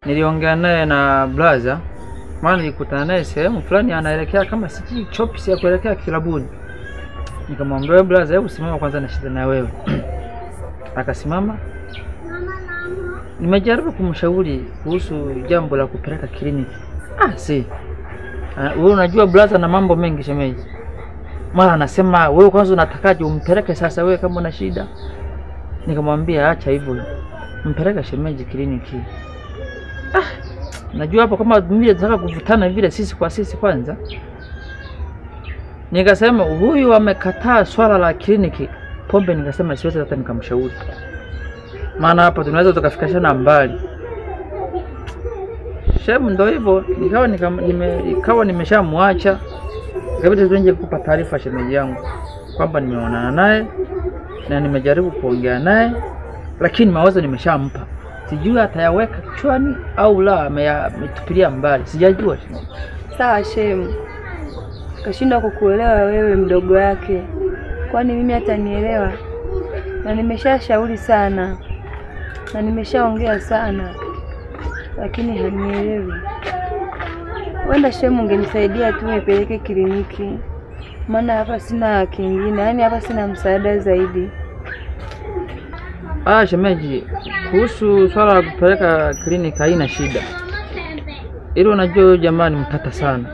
Niliongea naye na blaza, maana nilikutana naye sehemu fulani anaelekea kama siji chops ya kuelekea kilabuni. Nikamwambia blaza, hebu simama kwanza na shida na wewe. Akasimama. Nimejaribu kumshauri kuhusu jambo la kupeleka kliniki. Si. Wewe unajua blaza na mambo mengi shemeji. Mara anasema wewe kwanza unatakaje umpeleke sasa wewe kama una shida. Nikamwambia acha hivyo. Mpeleka shemeji kliniki. Najua hapo kama mimi nataka kuvutana vile sisi kwa sisi kwanza. Nikasema huyu amekataa swala la kliniki. Pombe nikasema siwezi hata nikamshauri. Maana hapa tunaweza tukafikashana mbali. Shemu ndio hivyo, ikawa nimeshamwacha. Ikabidi tuenje kukupa taarifa shemeji yangu kwamba nimeonana naye na nimejaribu kuongea naye, lakini mawazo nimeshampa. Sijui atayaweka kichwani au la ametupilia mbali. Sijajua shemeji. Sawa shemu. Kashinda kukuelewa wewe mdogo yake. Kwani mimi hatanielewa? Na nimeshashauri sana. Na nimeshaongea sana. Lakini hanielewi. Wenda shemu ungenisaidia tu nipeleke kliniki. Maana hapa sina kingine. Yaani hapa sina msaada zaidi. Shemeji, kuhusu swala la kupeleka kliniki haina shida. Ile unajua jamani mtata sana.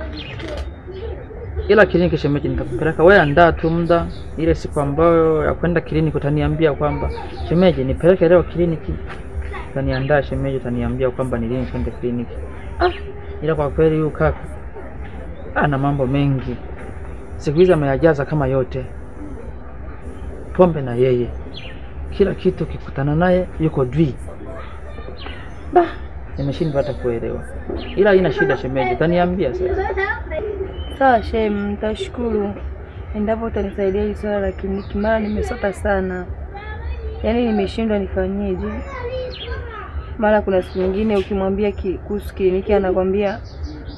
Ila kliniki shemeji nitakupeleka, wewe andaa tu muda ile siku ambayo ya kwenda kliniki utaniambia kwamba shemeji nipeleke leo kliniki. Utaniandaa shemeji, utaniambia kwamba ni lini kwenda kliniki. Ila kwa kweli huyu kaka ana mambo mengi. Siku hizi ameyajaza kama yote. Pombe na yeye. Kila kitu kikutana naye yuko dwi. Nimeshindwa hata kuelewa. Ila haina shida shemeji, utaniambia sasa. Sawa shemu, nitashukuru. Endapo utanisaidia hili swala la kliniki, maana nimesota sana. Yaani nimeshindwa nifanyeje. Mara kuna siku nyingine ukimwambia kuhusu kliniki anakuambia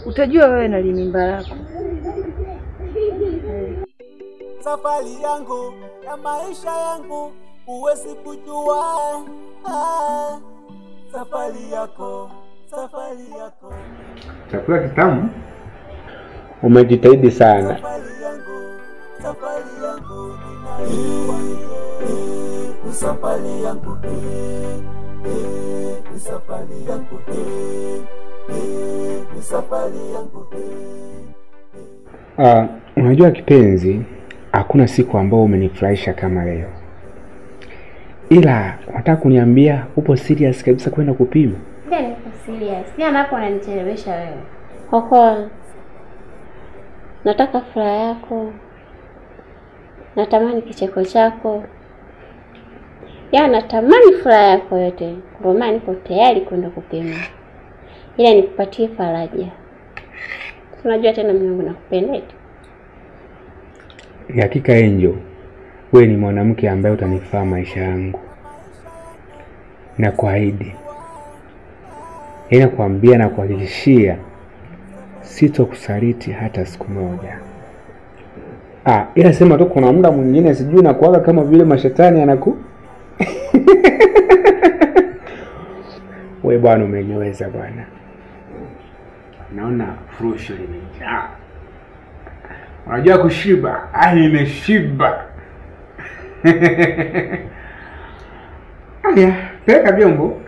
utajua wewe na mimba yako. Safari yangu ya maisha yangu huwezi kujua. Safari yako. Chakula kitamu. Umejitahidi sana. Safari yangu safari yangu safari yangu safari yangu. Unajua kipenzi, hakuna siku ambayo umenifurahisha kama leo. Ila unataka kuniambia upo serious kabisa kwenda kupima? Ndio niko serious. Ni anapo unanichelewesha wewe. Hoko. Nataka furaha yako. Natamani kicheko chako. Natamani furaha yako yote. Kwa maana niko tayari kwenda kupima. Ila nikupatie faraja. Unajua tena mimi wangu nakupenda eti. Hakika Angel, wewe ni mwanamke ambaye utanifaa maisha yangu. Na kuahidi. Nakwambia na kuhakikishia sitokusaliti hata siku moja. Ila sema tu kuna muda mwingine sijui na kuaga kama vile mashetani anaku. Wewe bwana umeniweza bwana. Naona furusho limejaa. Unajua kushiba, nimeshiba. Peka vyombo.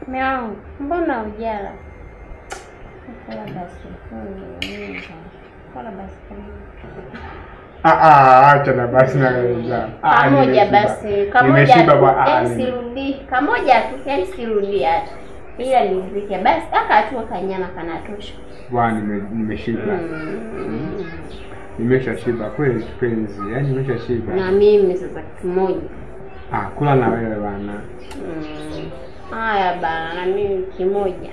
Meangu, mbona ujala? Kala basi. Kala basi. Acha na basi na wewe. Kamoja basi. Kamoja. Sirudi. Kamoja tu, yani sirudi hata. Ila nilizike basi akachua kanyama kanatosha. Bwana nimeshiba. Nimeshashiba kweli kipenzi. Yaani nimeshashiba. Na mimi sasa kimoja. Kula na wewe bwana. Haya bana, na mimi kimoja.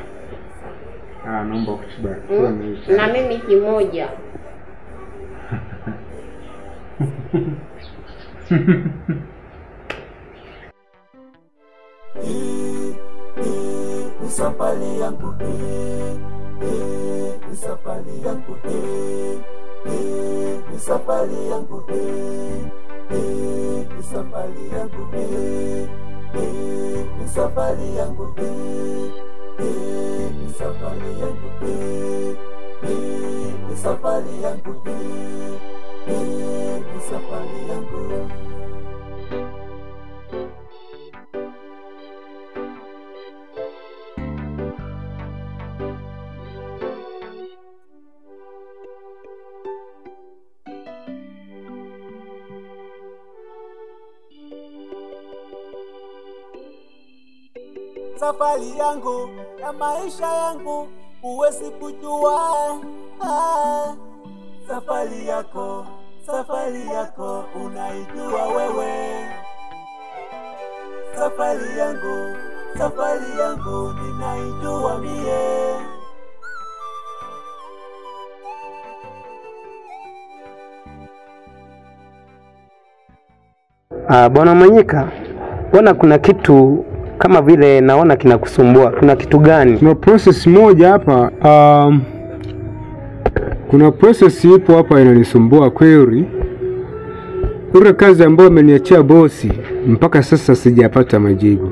Naomba kuchiba. Na mimi kimoja. Safari yangu safari yangu safari yangu safari yangu safari yangu safari yangu ni safari yangu ni safari yangu. Safari yangu ya maisha yangu huwezi kujua. Safari yako unaijua wewe. Safari yangu ninaijua mie. Bwana Manyika, mbona kuna kitu kama vile naona kinakusumbua? Kuna kitu gani? Kuna process moja hapa. Kuna process ipo hapa inanisumbua kweli. Ile kazi ambayo ameniachia bosi mpaka sasa sijapata majibu.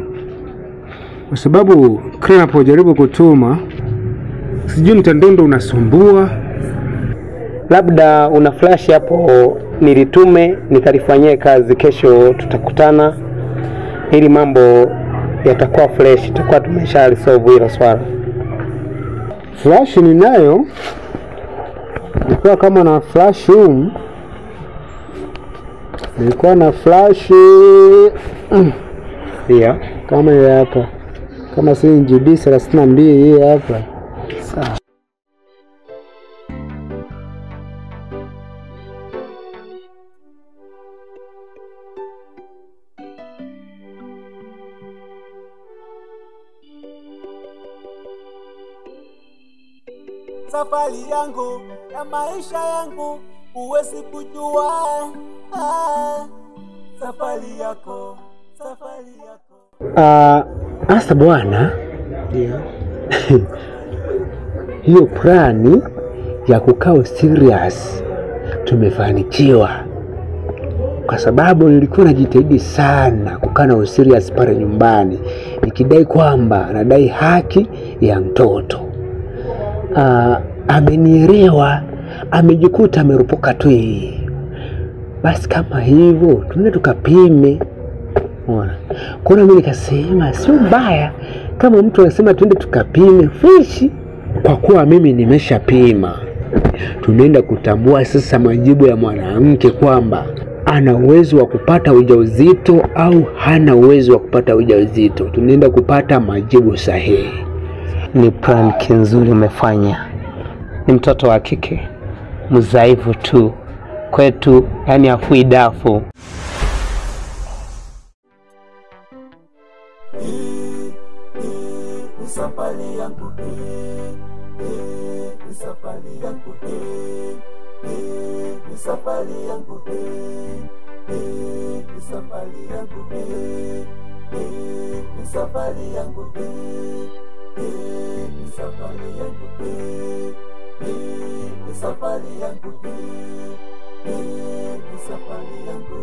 Kwa sababu kila napojaribu kutuma sijui mtandondo unasumbua. Labda una flash hapo nilitume nikalifanyie kazi, kesho tutakutana ili mambo yatakuwa fresh, tutakuwa tumesha resolve hilo swala. Flash ninayo. Nilikuwa kama na flash room. Nilikuwa na flash pia kama ya hapa. Kama si GB 32 hii hapa. Sawa. Safari yangu ya maisha yangu huwezi kujua. Safari yako. Asa bwana. Yeah. Hiyo plani ya kukaa serious tumefanikiwa. Kwa sababu nilikuwa najitahidi sana kukaa na serious pale nyumbani, nikidai kwamba nadai haki ya mtoto. Amenielewa, amejikuta amerupuka tu. Basi kama hivyo tuende tukapime. Unaona? Kwa nini nikasema sio mbaya kama mtu anasema tuende tukapime fresh. Kwa kuwa mimi nimeshapima, tunaenda kutambua sasa majibu ya mwanamke kwamba ana uwezo wa kupata ujauzito au hana uwezo wa kupata ujauzito. Tunaenda kupata majibu sahihi. Ni plan nzuri umefanya. Ni mtoto wa kike mzaifu tu kwetu, yani afui dafu. Safari yangu ni safari yangu ni safari yangu ni safari yangu ni safari yangu ni safari yangu ni safari yangu ni safari yangu.